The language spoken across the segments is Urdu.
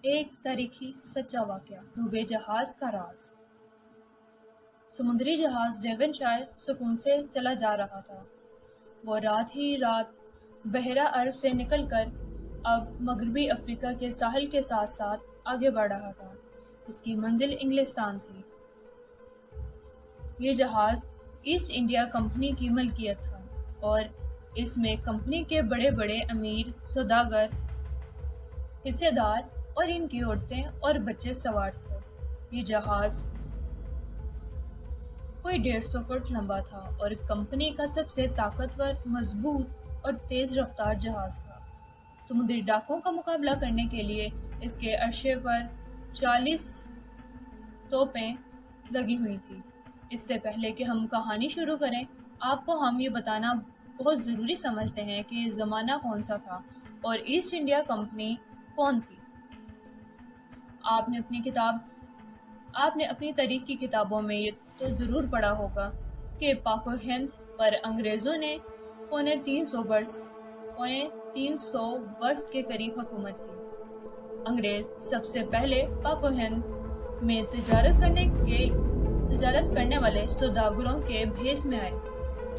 ایک تاریخی سچا واقعہ، ڈوبے جہاز کا راز۔ سمندری جہاز ڈیون شائر سکون سے چلا جا رہا تھا۔ وہ رات ہی رات بحیرہ عرب سے نکل کر اب مغربی افریقہ کے ساحل کے ساتھ ساتھ آگے بڑھ رہا تھا۔ اس کی منزل انگلستان تھی۔ یہ جہاز ایسٹ انڈیا کمپنی کی ملکیت تھا اور اس میں کمپنی کے بڑے بڑے امیر، سوداگر، حصے دار اور ان کی عورتیں اور بچے سوار تھے۔ یہ جہاز کوئی 150 فٹ لمبا تھا اور کمپنی کا سب سے طاقتور، مضبوط اور تیز رفتار جہاز تھا۔ سمندری ڈاکوں کا مقابلہ کرنے کے لیے اس کے عرصے پر 40 توپیں لگی ہوئی تھیں۔ اس سے پہلے کہ ہم کہانی شروع کریں، آپ کو ہم یہ بتانا بہت ضروری سمجھتے ہیں کہ یہ زمانہ کون سا تھا اور ایسٹ انڈیا کمپنی کون تھی۔ آپ نے اپنی تاریخ کی کتابوں میں یہ تو ضرور پڑھا ہوگا کہ پاک و ہند پر انگریزوں نے پونے 300 برس کے قریب حکومت کی۔ انگریز سب سے پہلے پاک و ہند میں تجارت کرنے والے سوداگروں کے بھیس میں آئے۔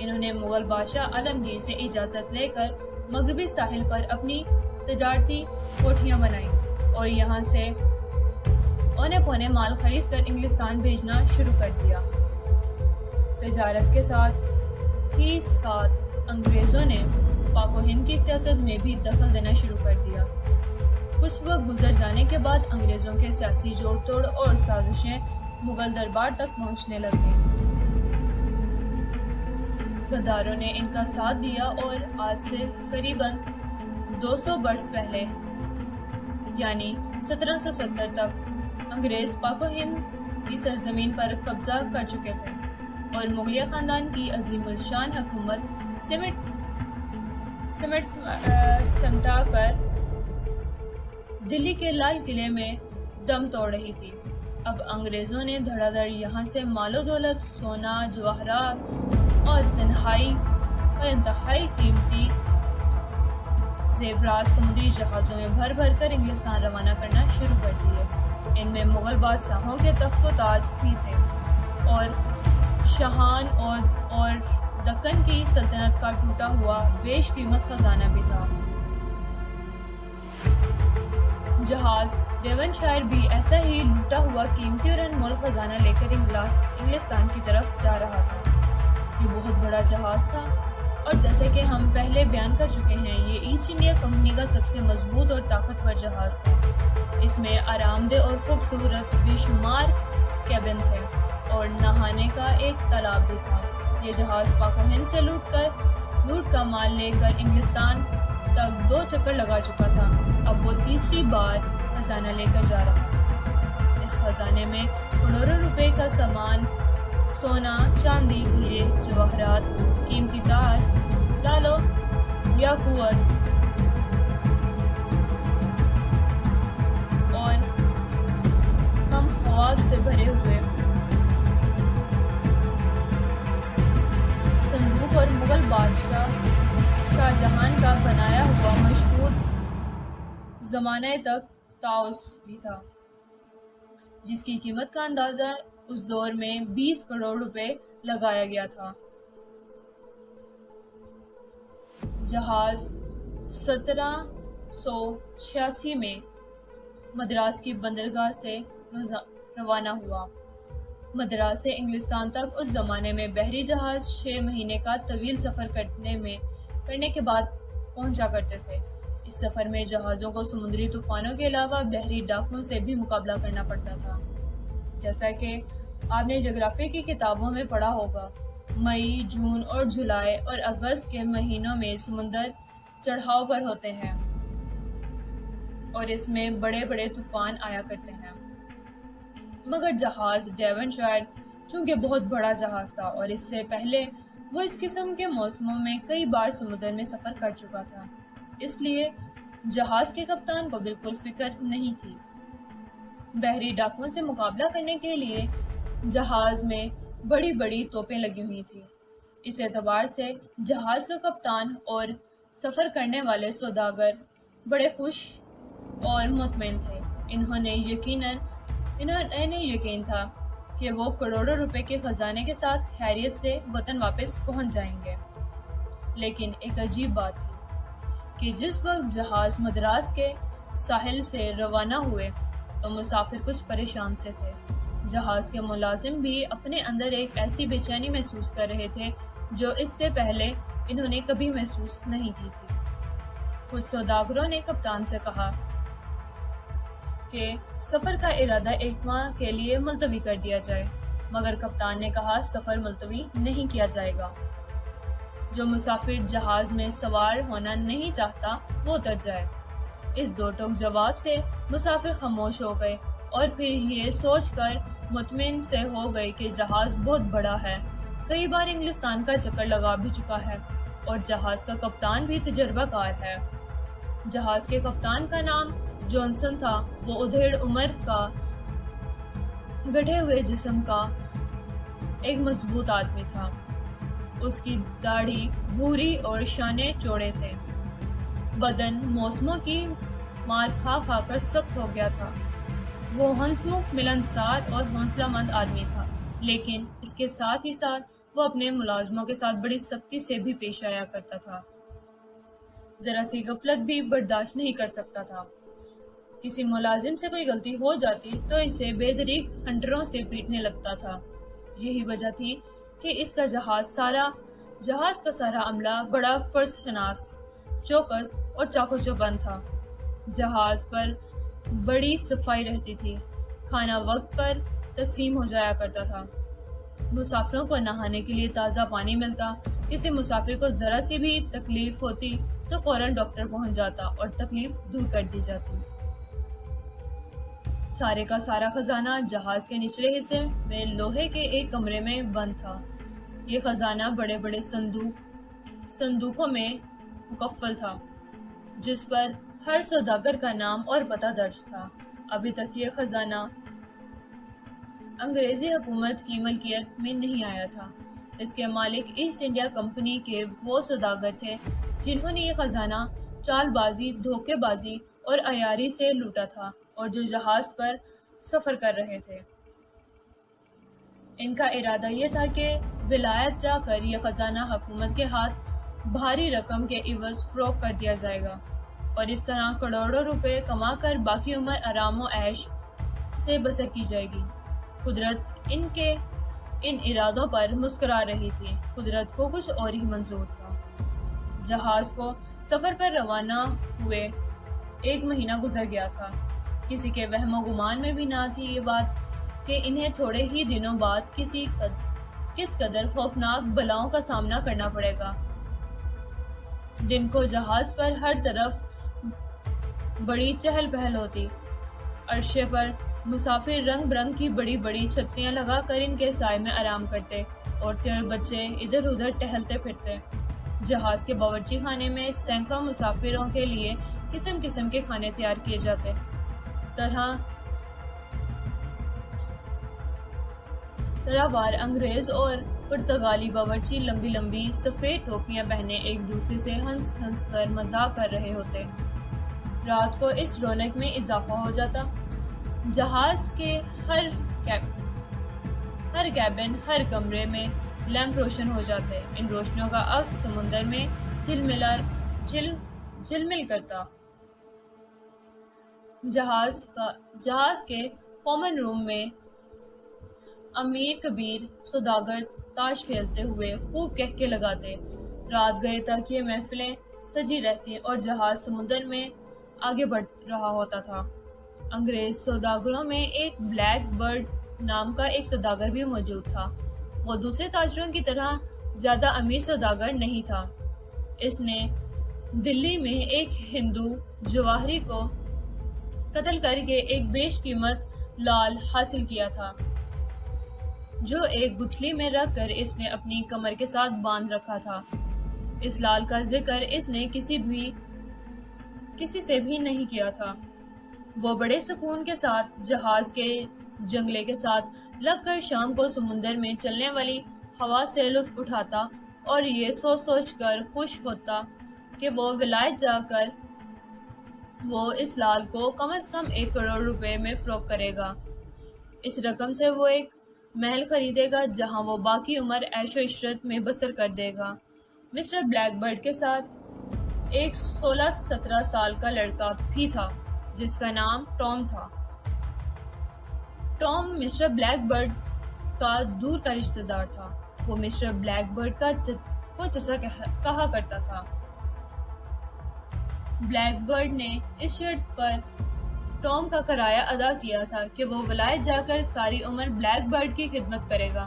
انہوں نے مغل بادشاہ عالمگیر سے اجازت لے کر مغربی ساحل پر اپنی تجارتی کوٹھیاں بنائیں اور یہاں سے اونے پونے مال خرید کر انگلستان بھیجنا شروع کر دیا۔ تجارت کے ساتھ ہی ساتھ انگریزوں نے پاک و ہند کی سیاست میں بھی دخل دینا شروع کر دیا۔ کچھ وقت گزر جانے کے بعد انگریزوں کے سیاسی جوڑ توڑ اور سازشیں مغل دربار تک پہنچنے لگ گئیں۔ غداروں نے ان کا ساتھ دیا اور آج سے قریباً 200 برس پہلے یعنی 1770 تک انگریز پاک و ہند کی سرزمین پر قبضہ کر چکے تھے اور مغلیہ خاندان کی عظیم الشان حکومت سمٹا کر دلی کے لال قلعے میں دم توڑ رہی تھی۔ اب انگریزوں نے دھڑا دھڑ یہاں سے مال و دولت، سونا، جواہرات اور انتہائی قیمتی زیورات سمندری جہازوں میں بھر بھر کر انگلستان روانہ کرنا شروع کر دیے۔ ان میں مغل بادشاہوں کے تخت و تاج بھی تھے اور شاہان اور دکن کی سلطنت کا ٹوٹا ہوا بیش قیمت خزانہ بھی تھا۔ جہاز ڈیون شائر بھی ایسا ہی لوٹا ہوا قیمتی اور انمول خزانہ لے کر انگلستان کی طرف جا رہا تھا۔ یہ بہت بڑا جہاز تھا اور جیسے کہ ہم پہلے بیان کر چکے ہیں، یہ ایسٹ انڈیا کمپنی کا سب سے مضبوط اور طاقتور جہاز تھا۔ اس میں آرام دہ اور خوبصورت بے شمار کیبن تھے اور نہانے کا ایک تالاب بھی تھا۔ یہ جہاز پاک و ہند سے لوٹ کا مال لے کر انگلستان تک 2 چکر لگا چکا تھا۔ اب وہ تیسری بار خزانہ لے کر جا رہا تھا۔ اس خزانے میں کروڑوں روپے کا سامان، سونا، چاندی، ہیرے، جواہرات، قیمتی تاج، لالو، یاقوت اور کم خواب سے بھرے ہوئے صندوق اور مغل بادشاہ شاہ جہان کا بنایا ہوا مشہور زمانہ تک طاؤس بھی تھا، جس کی قیمت کا اندازہ اس دور میں 20 کروڑ روپے لگایا گیا تھا۔ جہاز 1786 میں مدراس کی بندرگاہ سے روانہ ہوا۔ مدراس سے انگلستان تک اس زمانے میں بحری جہاز 6 مہینے کا طویل سفر کرنے کے بعد پہنچا کرتے تھے۔ اس سفر میں جہازوں کو سمندری طوفانوں کے علاوہ بحری ڈاکوں سے بھی مقابلہ کرنا پڑتا تھا۔ جیسا کہ آپ نے جغرافیہ کی کتابوں میں پڑھا ہوگا، مئی، جون اور جولائی اور اگست کے مہینوں میں سمندر چڑھاؤ پر ہوتے ہیں اور اس میں بڑے بڑے طوفان آیا کرتے ہیں۔ مگر جہاز ڈیون شائر چونکہ بہت بڑا جہاز تھا اور اس سے پہلے وہ اس قسم کے موسموں میں کئی بار سمندر میں سفر کر چکا تھا، اس لیے جہاز کے کپتان کو بالکل فکر نہیں تھی۔ بحری ڈاکوں سے مقابلہ کرنے کے لیے جہاز میں بڑی بڑی توپیں لگی ہوئی تھیں۔ اس اعتبار سے جہاز کا کپتان اور سفر کرنے والے سوداگر بڑے خوش اور مطمئن تھے۔ انہیں یقین تھا کہ وہ کروڑوں روپے کے خزانے کے ساتھ خیریت سے وطن واپس پہنچ جائیں گے۔ لیکن ایک عجیب بات تھی کہ جس وقت جہاز مدراس کے ساحل سے روانہ ہوئے تو مسافر کچھ پریشان سے تھے۔ جہاز کے ملازم بھی اپنے اندر ایک ایسی بے چینی محسوس کر رہے تھے جو اس سے پہلے انہوں نے کبھی محسوس نہیں کی تھی۔ کچھ سوداگروں نے کپتان سے کہا کہ سفر کا ارادہ ایک ماہ کے لیے ملتوی کر دیا جائے، مگر کپتان نے کہا سفر ملتوی نہیں کیا جائے گا۔ جو مسافر جہاز میں سوار ہونا نہیں چاہتا وہ اتر جائے۔ اس دو ٹوک جواب سے مسافر خاموش ہو گئے اور پھر یہ سوچ کر مطمئن سے ہو گئے کہ جہاز بہت بڑا ہے، کئی بار انگلستان کا چکر لگا بھی چکا ہے اور جہاز کا کپتان بھی تجربہ کار ہے۔ جہاز کے کپتان کا نام جانسن تھا۔ وہ ادھیڑ عمر کا، گٹھے ہوئے جسم کا ایک مضبوط آدمی تھا۔ اس کی داڑھی بھوری اور شانے چوڑے تھے۔ بدن موسموں کی مار کھا کھا کر سخت ہو گیا تھا۔ وہ ہنسمکھ، ملنسار اور حوصلہ مند آدمی تھا، لیکن اس کے ساتھ ہی ساتھ وہ اپنے ملازموں کے ساتھ بڑی سختی سے بھی پیش آیا کرتا تھا۔ ذرا سی غفلت بھی برداشت نہیں کر سکتا تھا۔ کسی ملازم سے کوئی غلطی ہو جاتی تو اسے بے دریغ ہنٹروں سے پیٹنے لگتا تھا۔ یہی وجہ تھی کہ اس کا جہاز کا سارا عملہ بڑا فرض شناس، چوکس اور چاقو چوبند تھا۔ جہاز پر بڑی صفائی رہتی تھی، کھانا وقت پر تقسیم ہو جایا کرتا تھا، مسافروں کو نہانے کے لیے تازہ پانی ملتا، کسی مسافر کو ذرا سی بھی تکلیف ہوتی تو فوراً ڈاکٹر پہنچ جاتا اور تکلیف دور کر دی جاتی۔ سارے کا سارا خزانہ جہاز کے نچلے حصے میں لوہے کے ایک کمرے میں بند تھا۔ یہ خزانہ بڑے بڑے صندوقوں میں مقفل تھا، جس پر ہر سوداگر کا نام اور پتہ درج تھا۔ ابھی تک یہ خزانہ انگریزی حکومت کی ملکیت میں نہیں آیا تھا۔ اس کے مالک ایسٹ انڈیا کمپنی کے وہ سوداگر تھے جنہوں نے یہ خزانہ چال بازی، دھوکے بازی اور عیاری سے لوٹا تھا اور جو جہاز پر سفر کر رہے تھے۔ ان کا ارادہ یہ تھا کہ ولایت جا کر یہ خزانہ حکومت کے ہاتھ بھاری رقم کے عوض فروخت کر دیا جائے گا اور اس طرح کروڑوں روپے کما کر باقی عمر آرام و عیش سے بسر کی جائے گی۔ قدرت ان کے ان ارادوں پر مسکرا رہی تھی۔ قدرت کو کچھ اور ہی منظور تھا۔ جہاز کو سفر پر روانہ ہوئے 1 مہینہ گزر گیا تھا۔ کسی کے وہم و گمان میں بھی نہ تھی یہ بات کہ انہیں تھوڑے ہی دنوں بعد کس قدر خوفناک بلاؤں کا سامنا کرنا پڑے گا۔ دن کو جہاز پر ہر طرف بڑی چہل پہل ہوتی۔ عرصے پر مسافر رنگ برنگ کی بڑی بڑی چھتریاں لگا کر ان کے سائے میں آرام کرتے، عورتیں اور بچے ادھر ادھر ٹہلتے پھرتے۔ جہاز کے باورچی خانے میں سینکڑوں مسافروں کے لیے قسم قسم کے کھانے تیار کیے جاتے۔ طرح وار انگریز اور پرتگالی باورچی لمبی لمبی سفید ٹوپیاں پہنے ایک دوسرے سے ہنس ہنس کر مذاق کر رہے ہوتے۔ رات کو اس رونق میں اضافہ ہو جاتا۔ جہاز کے ہر کیبن، ہر کمرے میں لیمپ روشن ہو جاتے۔ ان روشنیوں کا عکس سمندر میں جھلمل کرتا۔ جہاز کے کامن روم میں امیر کبیر سوداگر تاش کھیلتے ہوئے خوب کہکے لگاتے۔ رات گئے تک یہ محفلیں سجی رہتی اور جہاز سمندر میں آگے بڑھ رہا ہوتا تھا۔ انگریز سوداگروں میں ایک بلیک برڈ نام کا ایک سوداگر بھی موجود تھا۔ وہ دوسرے تاجروں کی طرح زیادہ امیر سوداگر نہیں تھا۔ اس نے دلی میں ایک ہندو جواہری کو قتل کر کے ایک بیش قیمت لال حاصل کیا تھا، جو ایک گٹھلی میں رکھ کر اس نے اپنی کمر کے ساتھ باندھ رکھا تھا۔ اس لال کا ذکر اس نے کسی سے بھی نہیں کیا تھا۔ وہ بڑے سکون کے ساتھ جہاز کے جنگلے کے ساتھ لگ کر شام کو سمندر میں چلنے والی ہوا سے لطف اٹھاتا اور یہ سوچ کر خوش ہوتا کہ وہ ولایت جا کر وہ اس لال کو کم از کم 1 کروڑ روپے میں فروخت کرے گا۔ اس رقم سے وہ ایک محل خریدے گا جہاں وہ باقی عمر عیش و عشرت میں بسر کر دے گا۔ مسٹر بلیک برڈ کے ساتھ ایک 16-17 سال کا لڑکا بھی تھا جس کا نام ٹام تھا۔ ٹام مسٹر بلیک برڈ کا دور کا رشتہ دار تھا۔ وہ مسٹر بلیک برڈ کا چچا کہا کرتا تھا۔ بلیک برڈ نے اس شرط پر ٹام کا کرایہ ادا کیا تھا کہ وہ ولایت جا کر ساری عمر بلیک برڈ کی خدمت کرے گا۔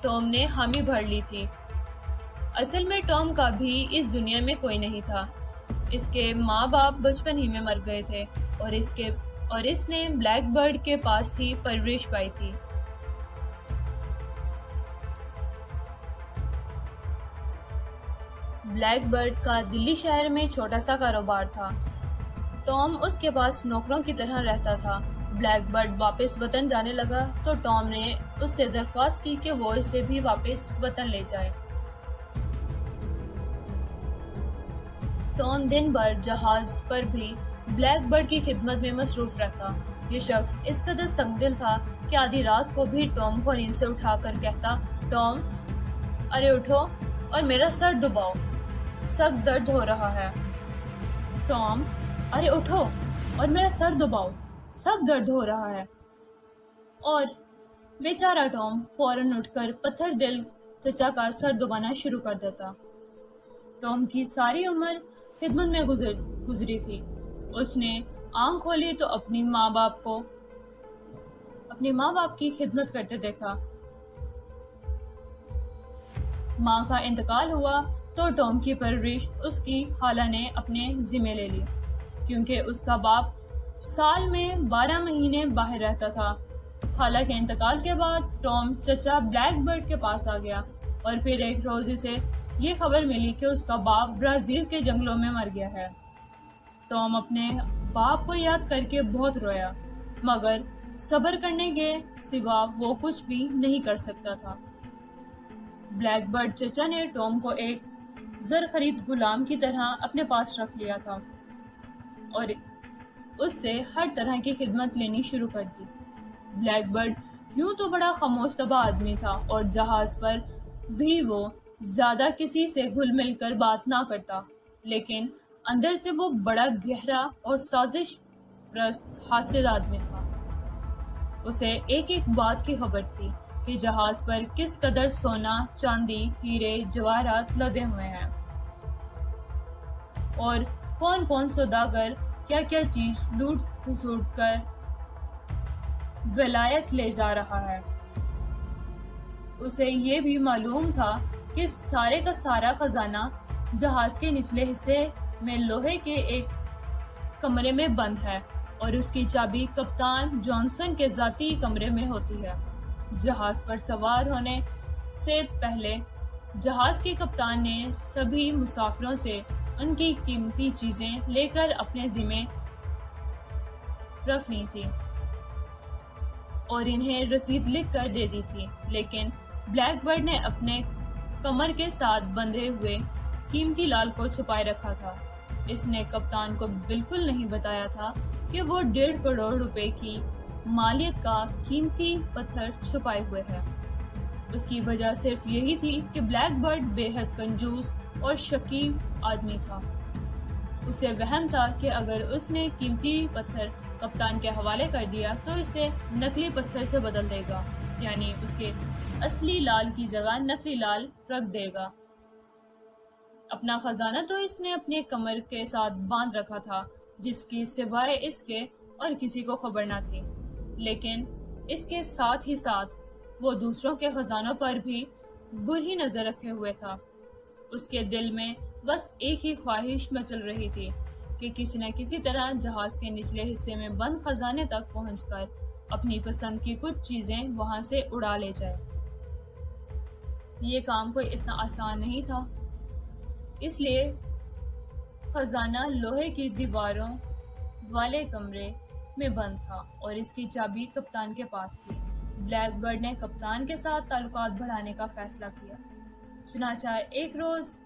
ٹام نے حامی بھر لی تھی۔ اصل میں ٹام کا بھی اس دنیا میں کوئی نہیں تھا۔ اس کے ماں باپ بچپن ہی میں مر گئے تھے اور اس نے بلیک برڈ کے پاس ہی پرورش پائی تھی۔ بلیک برڈ کا دلی شہر میں چھوٹا سا کاروبار تھا۔ ٹام اس کے پاس نوکروں کی طرح رہتا تھا۔ بلیک برڈ واپس وطن جانے لگا تو ٹام نے اس سے درخواست کی کہ وہ اسے بھی واپس وطن لے جائے۔ ٹام دن بھر جہاز پر بھی بلیک برڈ کی خدمت میں مصروف رہتا۔ یہ شخص اس قدر سنگ دل تھا کہ آدھی رات کو بھی ٹام کو نیند سے اٹھا کر کہتا، ٹام، ارے اٹھو اور میرا سر دباؤ، سخت درد ہو رہا ہے۔ ٹام، ارے اٹھو اور میرا سر دباؤ، سخت درد ہو رہا ہے۔ اور بیچارہ ٹام فوراً اٹھ کر پتھر دل چچا کا سر دبانا شروع کر دیتا۔ ٹام کی ساری عمر خدمت میں گزری تھی۔ اس نے آنکھ کھولی تو اپنی ماں باپ کی خدمت کرتے دیکھا۔ ماں کا انتقال ہوا تو ٹام کی پرورش اس کی خالہ نے اپنے ذمے لے لی، کیونکہ اس کا باپ سال میں 12 مہینے باہر رہتا تھا۔ خالہ کے انتقال کے بعد ٹام چچا بلیک برڈ کے پاس آ گیا اور پھر ایک روز اسے یہ خبر ملی کہ اس کا باپ برازیل کے جنگلوں میں مر گیا ہے۔ ٹام اپنے باپ کو یاد کر کے بہت رویا، مگر صبر کرنے کے سوا وہ کچھ بھی نہیں کر سکتا تھا۔ بلیک برڈ چچا نے ٹام کو ایک زر خرید غلام کی طرح اپنے پاس رکھ لیا تھا اور اس سے ہر طرح کی خدمت لینی شروع کر دی۔ بلیک برڈ یوں تو بڑا خاموش طبع آدمی تھا اور جہاز پر بھی وہ زیادہ کسی سے گھل مل کر بات نہ کرتا، لیکن اندر سے وہ بڑا گہرا اور سازش پرست حاسد آدمی تھا۔ اسے ایک ایک بات کی خبر تھی کہ جہاز پر کس قدر سونا، چاندی، ہیرے، جواہرات لدے ہوئے ہیں اور کون کون سوداگر کیا کیا چیز لوٹ کھسوٹ کر ولایت لے جا رہا ہے۔ اسے یہ بھی معلوم تھا کہ سارے کا سارا خزانہ جہاز کے نچلے حصے میں لوہے کے ایک کمرے میں بند ہے اور اس کی چابی کپتان جانسن کے ذاتی کمرے میں ہوتی ہے۔ جہاز پر سوار ہونے سے پہلے جہاز کے کپتان نے سبھی مسافروں سے ان کی قیمتی چیزیں لے کر اپنے ذمے رکھ لی تھی اور انہیں رسید لکھ کر دے دی تھی، لیکن بلیک برڈ نے اپنے کمر کے ساتھ بندھے ہوئے قیمتی لال کو چھپائے رکھا تھا۔ اس نے کپتان کو بالکل نہیں بتایا تھا کہ وہ 1.5 کروڑ روپے کی مالیت کا قیمتی پتھر چھپائے ہوئے ہے۔ اس کی وجہ صرف یہی تھی کہ بلیک برڈ بے حد کنجوس اور شکی آدمی تھا۔ اسے وہم تھا کہ اگر اس نے قیمتی پتھر کپتان کے حوالے کر دیا تو اسے نقلی پتھر سے بدل دے گا، یعنی اس کے اصلی لال کی جگہ نقلی لال رکھ دے گا۔ اپنا خزانہ تو اس نے اپنے کمر کے ساتھ باندھ رکھا تھا، جس کی سوائے اس کے اور کسی کو خبر نہ تھی، لیکن اس کے ساتھ ہی ساتھ وہ دوسروں کے خزانوں پر بھی بری نظر رکھے ہوئے تھا۔ اس کے دل میں بس ایک ہی خواہش مچل رہی تھی کہ کسی نہ کسی طرح جہاز کے نچلے حصے میں بند خزانے تک پہنچ کر اپنی پسند کی کچھ چیزیں وہاں سے اڑا لے جائے۔ یہ کام کوئی اتنا آسان نہیں تھا، اس لیے خزانہ لوہے کی دیواروں والے کمرے میں بند تھا اور اس کی چابی کپتان کے پاس تھی۔ بلیک برڈ نے کپتان کے ساتھ تعلقات بڑھانے کا فیصلہ کیا۔ چنانچہ ایک روز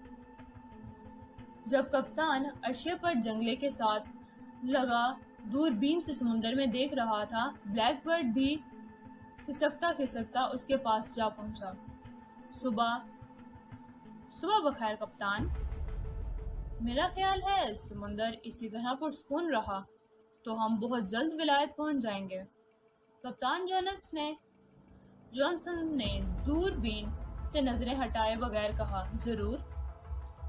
جب کپتان عرشے پر جنگلے کے ساتھ لگا دوربین سے سمندر میں دیکھ رہا تھا، بلیک برڈ بھی کھسکتا کھسکتا اس کے پاس جا پہنچا۔ صبح بخیر کپتان، میرا خیال ہے سمندر اسی طرح پرسکون رہا تو ہم بہت جلد ولایت پہنچ جائیں گے۔ کپتان جانسن نے دوربین سے نظریں ہٹائے بغیر کہا، ضرور۔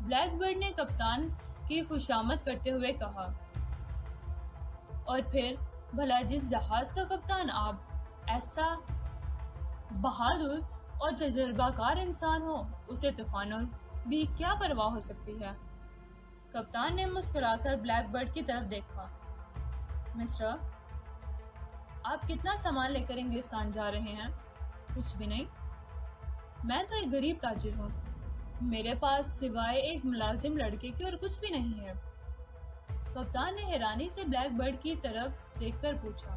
بلیک برڈ نے کپتان کی خوشامد کرتے ہوئے کہا، اور پھر بھلا جس جہاز کا کپتان آپ ایسا بہادر اور تجربہ کار انسان ہو، اسے طوفانوں بھی کیا پرواہ ہو سکتی ہے؟ کپتان نے مسکرا کر بلیک برڈ کی طرف دیکھا۔ مسٹر، آپ کتنا سامان لے کر انگلستان جا رہے ہیں؟ کچھ بھی نہیں، میں تو ایک غریب تاجر ہوں، میرے پاس سوائے ایک ملازم لڑکے کے اور کچھ بھی نہیں ہے۔ کپتان نے حیرانی سے بلیک برڈ کی طرف دیکھ کر پوچھا،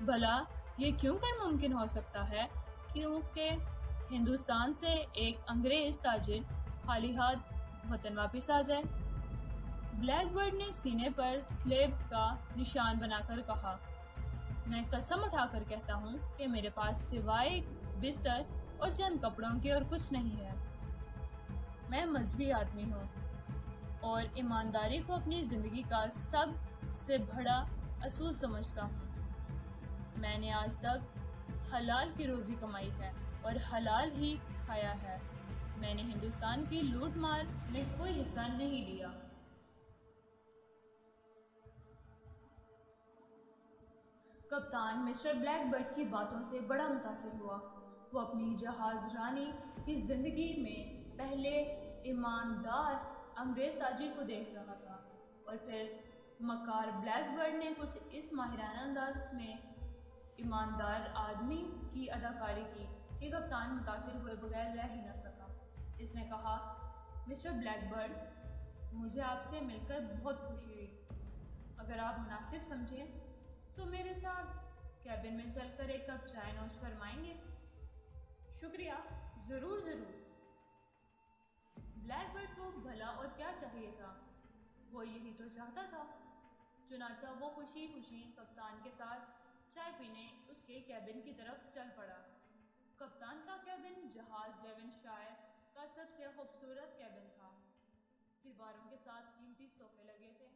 بھلا یہ کیوں کر ممکن ہو سکتا ہے کیونکہ ہندوستان سے ایک انگریز تاجر خالی ہاتھ وطن واپس آ جائے؟ بلیک برڈ نے سینے پر سلیب کا نشان بنا کر کہا، میں قسم اٹھا کر کہتا ہوں کہ میرے پاس سوائے ایک بستر اور چند کپڑوں کے اور کچھ نہیں ہے۔ میں مذہبی آدمی ہوں اور ایمانداری کو اپنی زندگی کا سب سے بڑا اصول سمجھتا ہوں۔ میں نے آج تک حلال کی روزی کمائی ہے اور حلال ہی کھایا ہے، میں نے ہندوستان کی لوٹ مار میں کوئی حصہ نہیں لیا۔ کپتان مسٹر بلیک برڈ کی باتوں سے بڑا متاثر ہوا۔ وہ اپنی جہاز رانی کی زندگی میں پہلے ایماندار انگریز تاجر کو دیکھ رہا تھا، اور پھر مکار بلیک برڈ نے کچھ اس ماہرانہ انداز میں ایماندار آدمی کی اداکاری کی کہ کپتان متاثر ہوئے بغیر رہ ہی نہ سکا۔ اس نے کہا، مسٹر بلیک برڈ، مجھے آپ سے مل کر بہت خوشی ہوئی۔ اگر آپ مناسب سمجھیں تو میرے ساتھ کیبن میں چل کر ایک کپ چائے نوش فرمائیں گے؟ شکریہ، ضرور ضرور۔ بلیک برڈ کو بھلا اور کیا چاہیے تھا، وہ یہی تو چاہتا تھا۔ چنانچہ وہ خوشی خوشی کپتان کے ساتھ چائے پینے اس کے کیبن کی طرف چل پڑا۔ کپتان کا کیبن جہاز ڈیون شائر کا سب سے خوبصورت کیبن تھا۔ دیواروں کے ساتھ قیمتی صوفے لگے تھے،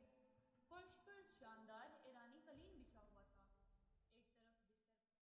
فرش پر شاندار ایرانی قالین بچھا ہوا